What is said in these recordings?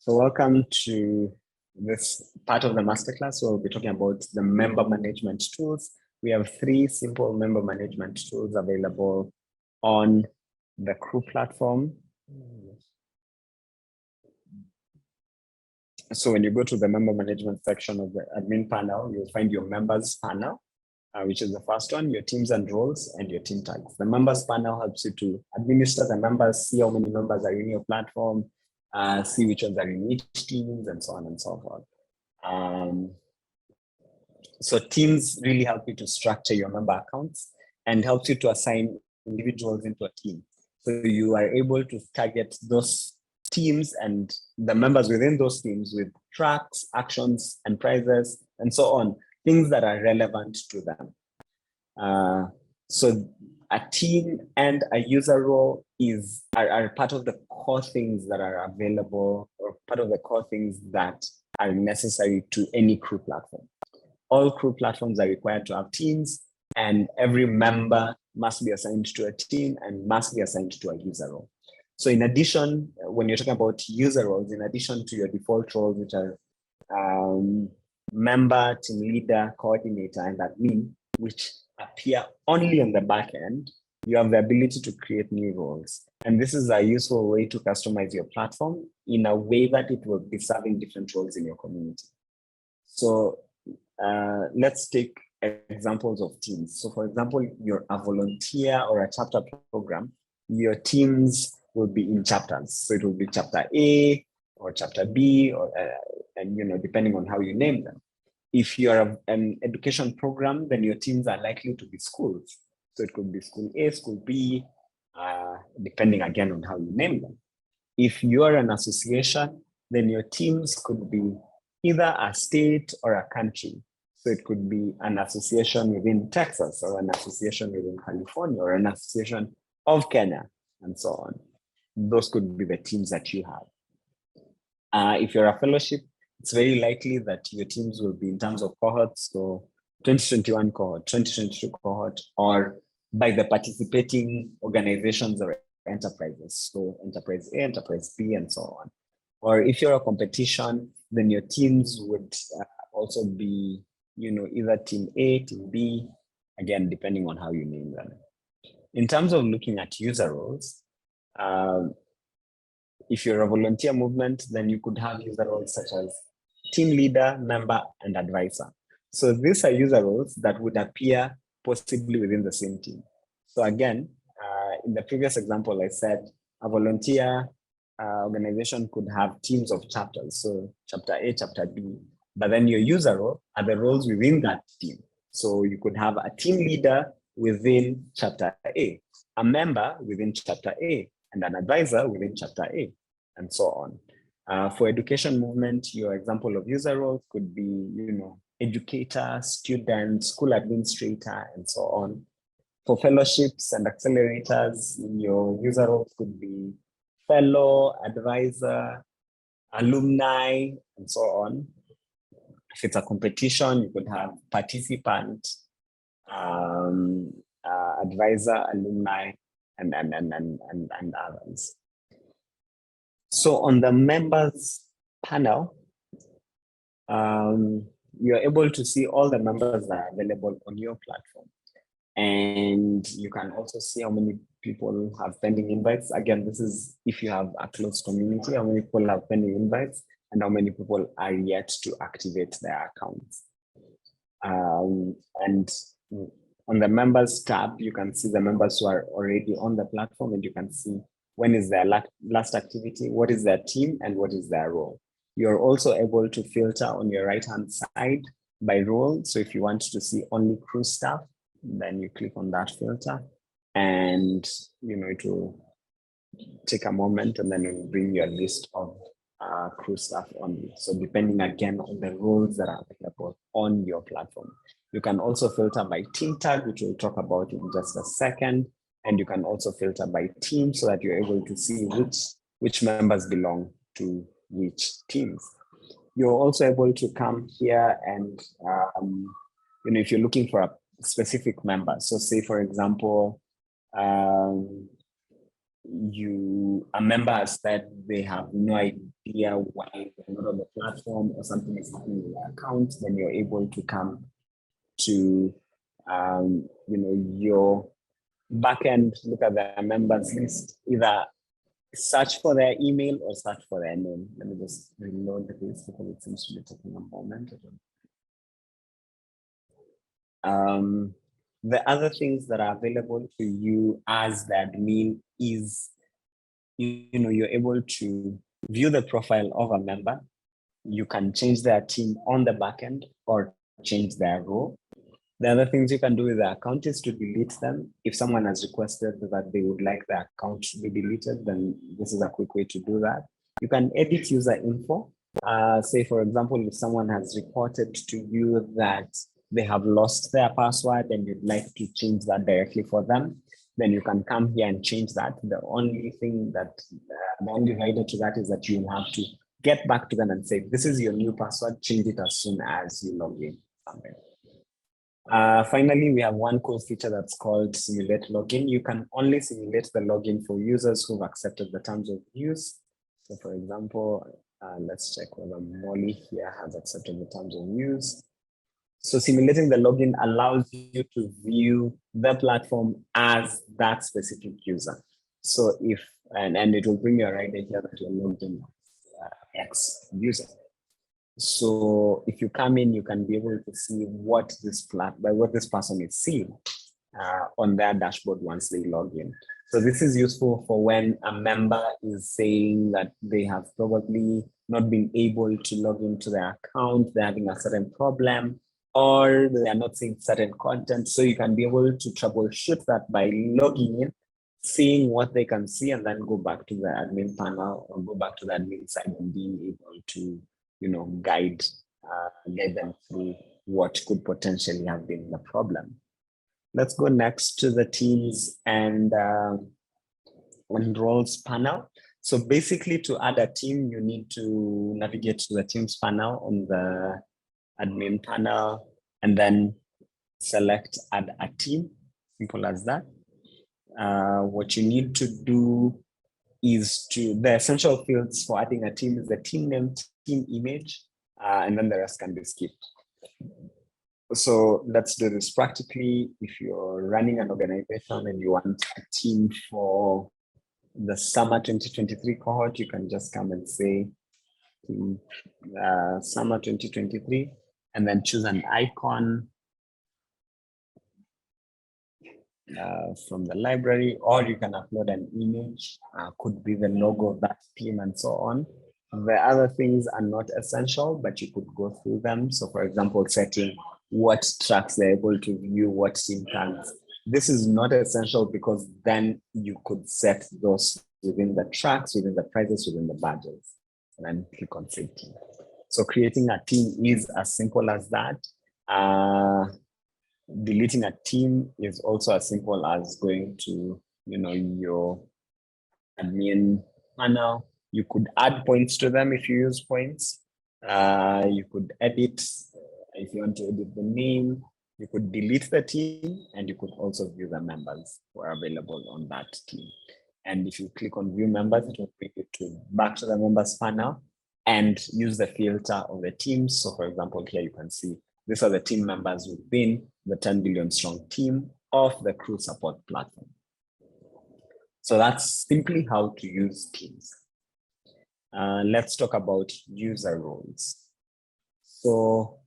So welcome to this part of the masterclass where we'll be talking about the member management tools. We have 3 simple member management tools available on the Crew platform. So when you go to the member management section of the admin panel, you'll find your members panel, which is the first one, your teams and roles, and your team tags. The members panel helps you to administer the members, see how many members are in your platform, see which ones are in each teams, and so on and so forth. So teams really help you to structure your member accounts and helps you to assign individuals into a team. So you are able to target those teams and the members within those teams with tracks, actions, and prizes, and so on, things that are relevant to them. So a team and a user role are part of the core things that are available, or part of the core things that are necessary to any Crew platform. All Crew platforms are required to have teams, and every member must be assigned to a team and must be assigned to a user role. So in addition, when you're talking about user roles, in addition to your default roles, which are member, team leader, coordinator, and admin, which appear only on the back end, you have the ability to create new roles. And this is a useful way to customize your platform in a way that it will be serving different roles in your community. So let's take examples of teams. So for example, you're a volunteer or a chapter program, your teams will be in chapters. So it will be chapter A or chapter B, or and depending on how you name them. If you're an education program, then your teams are likely to be schools. So it could be school A, school B, depending again on how you name them. If you're an association, then your teams could be either a state or a country. So it could be an association within Texas, or an association within California, or an association of Kenya, and so on. Those could be the teams that you have. If you're a fellowship, it's very likely that your teams will be in terms of cohorts, so 2021 cohort, 2022 cohort, or by the participating organizations or enterprises, so enterprise A, enterprise B, and so on. Or if you're a competition, then your teams would also be, either team A, team B, again, depending on how you name them. In terms of looking at user roles, if you're a volunteer movement, then you could have user roles such as team leader, member, and advisor. So these are user roles that would appear possibly within the same team. So again, in the previous example, I said a volunteer organization could have teams of chapters. So chapter A, chapter B, but then your user role are the roles within that team. So you could have a team leader within chapter A, a member within chapter A, and an advisor within chapter A, and so on. For education movement, your example of user roles could be, educator, student, school administrator, and so on. For fellowships and accelerators, your user roles could be fellow, advisor, alumni, and so on. If it's a competition, you could have participant, advisor, alumni, and others. So on the members panel, you're able to see all the members that are available on your platform. And you can also see how many people have pending invites. Again, this is if you have a close community, how many people have pending invites and how many people are yet to activate their accounts. And on the members tab, you can see the members who are already on the platform, and you can see when is their last activity, what is their team, and what is their role. You're also able to filter on your right-hand side by role. So if you want to see only Crew staff, then you click on that filter, and it will take a moment, and then it will bring you a list of Crew staff only. So depending again on the roles that are available on your platform. You can also filter by team tag, which we'll talk about in just a second. And you can also filter by team so that you're able to see which members belong to which teams. You're also able to come here and, if you're looking for a specific member. So say, for example, a member has said they have no idea, idea why you're not on the platform or something is happening in your account, then you're able to come to your backend, look at their members list, either search for their email or search for their name. Let me just reload the list because it seems to be taking a moment. The other things that are available to you as the admin is, you're able to view the profile of a member. You can change their team on the backend or change their role. The other things you can do with the account is to delete them. If someone has requested that they would like the account to be deleted, then this is a quick way to do that. You can edit user info. Say, for example, if someone has reported to you that they have lost their password and you'd like to change that directly for them, then you can come here and change that. The only thing that, the only rider to that is that you have to get back to them and say, this is your new password, change it as soon as you log in. Finally, we have one cool feature that's called Simulate Login. You can only simulate the login for users who've accepted the terms of use. So for example, let's check whether Molly here has accepted the terms of use. So simulating the login allows you to view the platform as that specific user. So if, and it will bring you a rider here that you're logged in X user. So if you come in, you can be able to see what this person is seeing on their dashboard once they log in. So this is useful for when a member is saying that they have probably not been able to log into their account, they're having a certain problem, or they are not seeing certain content. So you can be able to troubleshoot that by logging in, seeing what they can see, and then go back to the admin panel or go back to the admin side and being able to guide them through what could potentially have been the problem. Let's go next to the teams and roles panel. So basically, to add a team, you need to navigate to the teams panel on the admin panel and then select add a team. Simple as that. What you need to do is the essential fields for adding a team is the team name, team image, and then the rest can be skipped. So let's do this practically. If you're running an organization and you want a team for the summer 2023 cohort, you can just come and say summer 2023, and then choose an icon from the library, or you can upload an image, could be the logo of that team and so on. The other things are not essential, but you could go through them. So for example, setting what tracks they're able to view, what team tags. This is not essential because then you could set those within the tracks, within the prices, within the badges, and then click on Save Team. So creating a team is as simple as that. Deleting a team is also as simple as going to your admin panel. You could add points to them if you use points. You could edit if you want to edit the name. You could delete the team, and you could also view the members who are available on that team. And if you click on view members, it will bring you back to the members panel and use the filter of the teams. So for example, here you can see these are the team members within the 10 billion strong team of the crew support platform. So that's simply how to use teams. Let's talk about user roles. So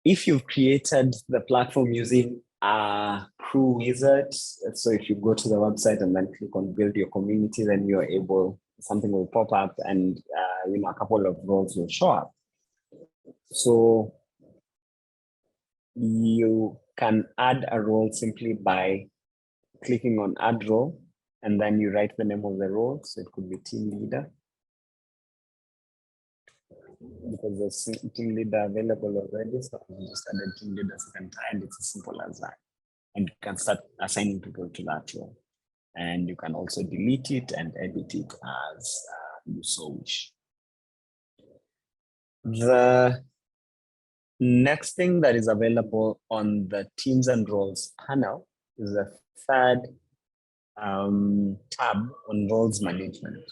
if you've created the platform using a crew wizard, so if you go to the website and then click on build your community, then you're able, something will pop up and a couple of roles will show up. So you can add a role simply by clicking on add role, and then you write the name of the role. So it could be team leader, because there's team leader available already. So you just add a team leader second time. It's as simple as that. And you can start assigning people to that role. And you can also delete it and edit it as you so wish. The next thing that is available on the teams and roles panel is the third tab on roles management.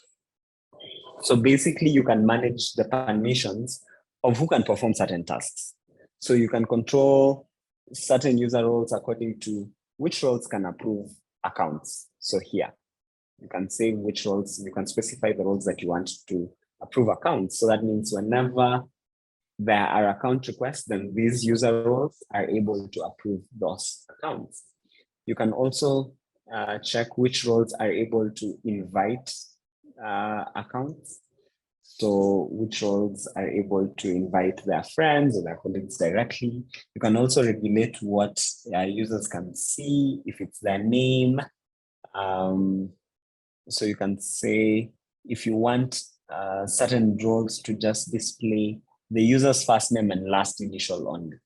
So basically, you can manage the permissions of who can perform certain tasks. So you can control certain user roles according to which roles can approve accounts. So here, you can say which roles, you can specify the roles that you want to approve accounts. So that means whenever there are account requests, then these user roles are able to approve those accounts. You can also check which roles are able to invite accounts. So which roles are able to invite their friends or their colleagues directly. You can also regulate what users can see, if it's their name. So you can say, if you want certain roles to just display the user's first name and last initial only.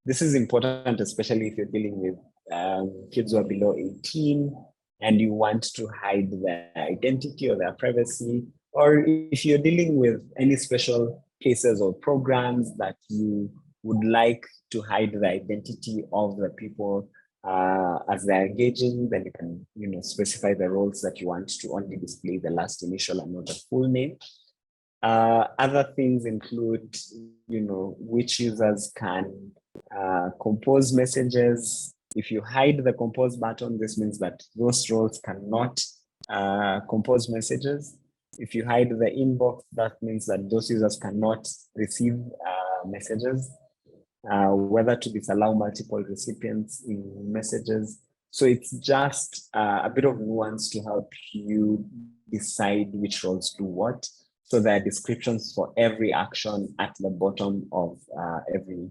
This is important, especially if you're dealing with kids who are below 18 and you want to hide their identity or their privacy, or if you're dealing with any special cases or programs that you would like to hide the identity of the people as they're engaging, then you can specify the roles that you want to only display the last initial and not the full name. Other things include, which users can compose messages. If you hide the compose button, this means that those roles cannot compose messages. If you hide the inbox, that means that those users cannot receive messages, whether to disallow multiple recipients in messages. So it's just a bit of nuance to help you decide which roles do what. So there are descriptions for every action at the bottom of every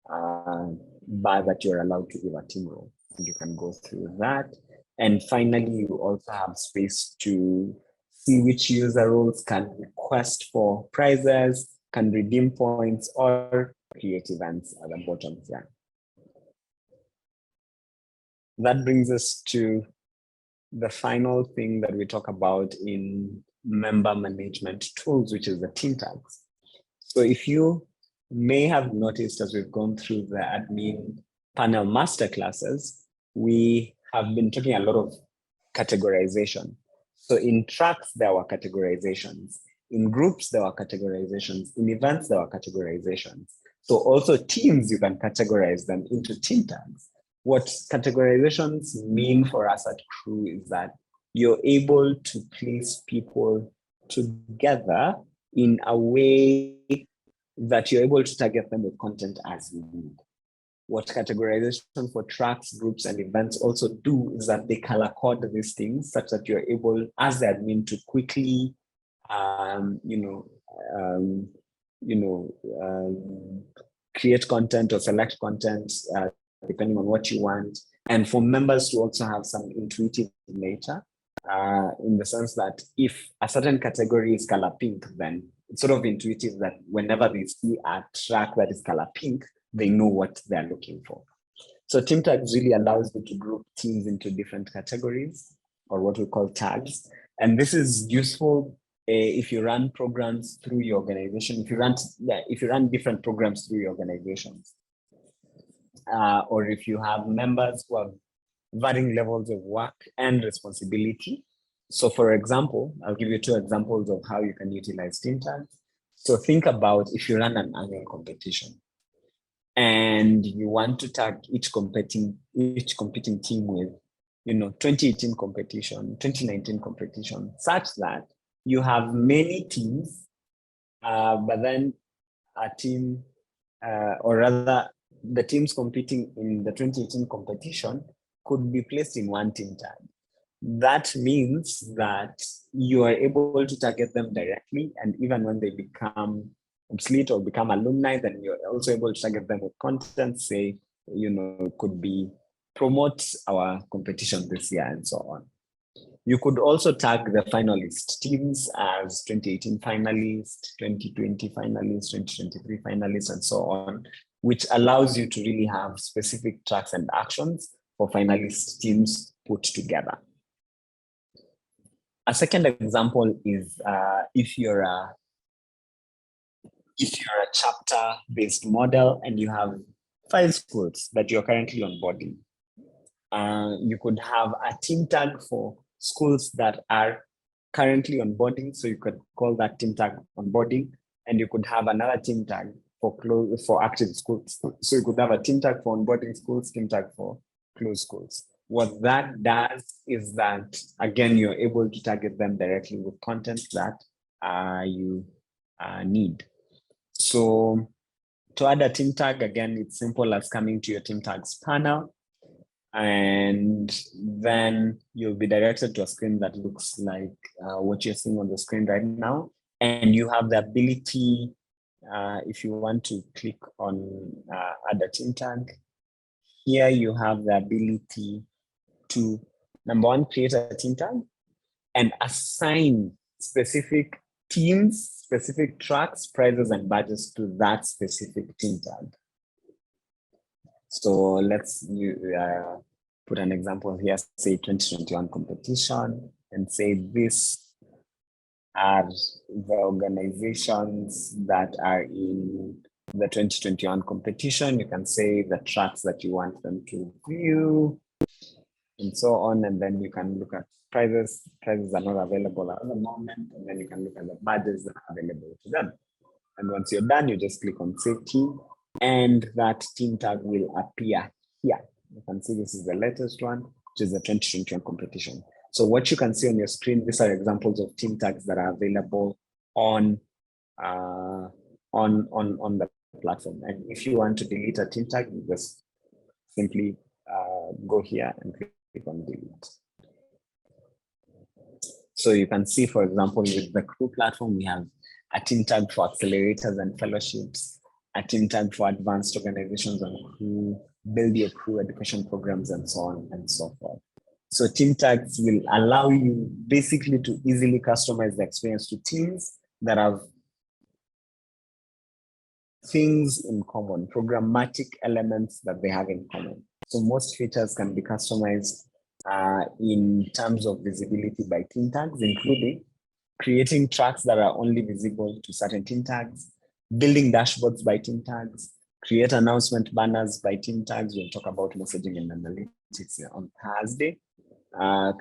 bar that you're allowed to give a team role. You can go through that. And finally, you also have space to see which user roles can request for prizes, can redeem points, or create events at the bottom here. That brings us to the final thing that we talk about in member management tools, which is the team tags. So if you may have noticed as we've gone through the admin panel masterclasses, we have been talking a lot of categorization. So in tracks, there were categorizations. In groups, there were categorizations. In events, there were categorizations. So also teams, you can categorize them into team tags. What categorizations mean for us at Crew is that you're able to place people together in a way that you're able to target them with content as you need. What categorization for tracks, groups, and events also do is that they color code these things such that you're able, as the admin, to quickly, create content or select content depending on what you want. And for members to also have some intuitive nature, in the sense that if a certain category is color pink, then it's sort of intuitive that whenever they see a track that is color pink, they know what they're looking for. So team tags really allows you to group teams into different categories, or what we call tags. And this is useful if you run programs through your organization, if you run different programs through your organizations, or if you have members who have varying levels of work and responsibility. So for example, I'll give you 2 examples of how you can utilize team tags. So think about if you run an annual competition and you want to tag each competing team with, 2018 competition, 2019 competition, such that you have many teams, but then a team, or rather the teams competing in the 2018 competition could be placed in one team tag. That means that you are able to target them directly, and even when they become obsolete or become alumni, then you're also able to target them with content, say, could be promote our competition this year and so on. You could also tag the finalist teams as 2018 finalists, 2020 finalists, 2023 finalists, and so on, which allows you to really have specific tracks and actions for finalist teams put together. A second example is if you're a chapter-based model and you have 5 schools that you're currently onboarding, you could have a team tag for schools that are currently onboarding, so you could call that team tag onboarding, and you could have another team tag for active schools. So you could have a team tag for onboarding schools, team tag for closed schools. What that does is that, again, you're able to target them directly with content that you need. So to add a team tag, again, it's simple as coming to your team tags panel, and then you'll be directed to a screen that looks like what you're seeing on the screen right now. And you have the ability, if you want to click on add a team tag, here you have the ability to, number one, create a team tag and assign specific teams, specific tracks, prizes, and badges to that specific team tag. So let's put an example here, say 2021 competition, and say this are the organizations that are in the 2021 competition. You can say the tracks that you want them to view, and so on. And then you can look at prizes. Prizes are not available at the moment. And then you can look at the badges that are available to them. And once you're done, you just click on Save Team, and that team tag will appear here. You can see this is the latest one, which is the 2021 competition. So what you can see on your screen, these are examples of team tags that are available on the platform. And if you want to delete a team tag, you just simply go here and click on delete. So you can see, for example, with the Crew platform, we have a team tag for accelerators and fellowships, a team tag for advanced organizations and Crew, build your Crew education programs, and so on and so forth. So team tags will allow you basically to easily customize the experience to teams that have things in common, programmatic elements that they have in common. So most features can be customized in terms of visibility by team tags, including creating tracks that are only visible to certain team tags, building dashboards by team tags, create announcement banners by team tags. We'll talk about messaging and analytics on Thursday.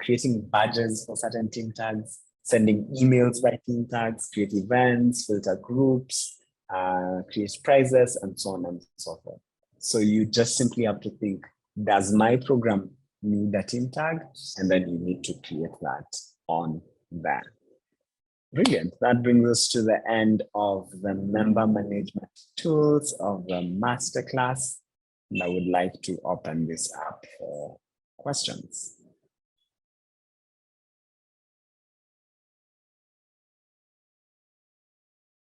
Creating badges for certain team tags, sending emails by team tags, create events, filter groups, create prizes, and so on and so forth. So you just simply have to think, does my program need a team tag? And then you need to create that on there. Brilliant. That brings us to the end of the member management tools of the masterclass. And I would like to open this up for questions.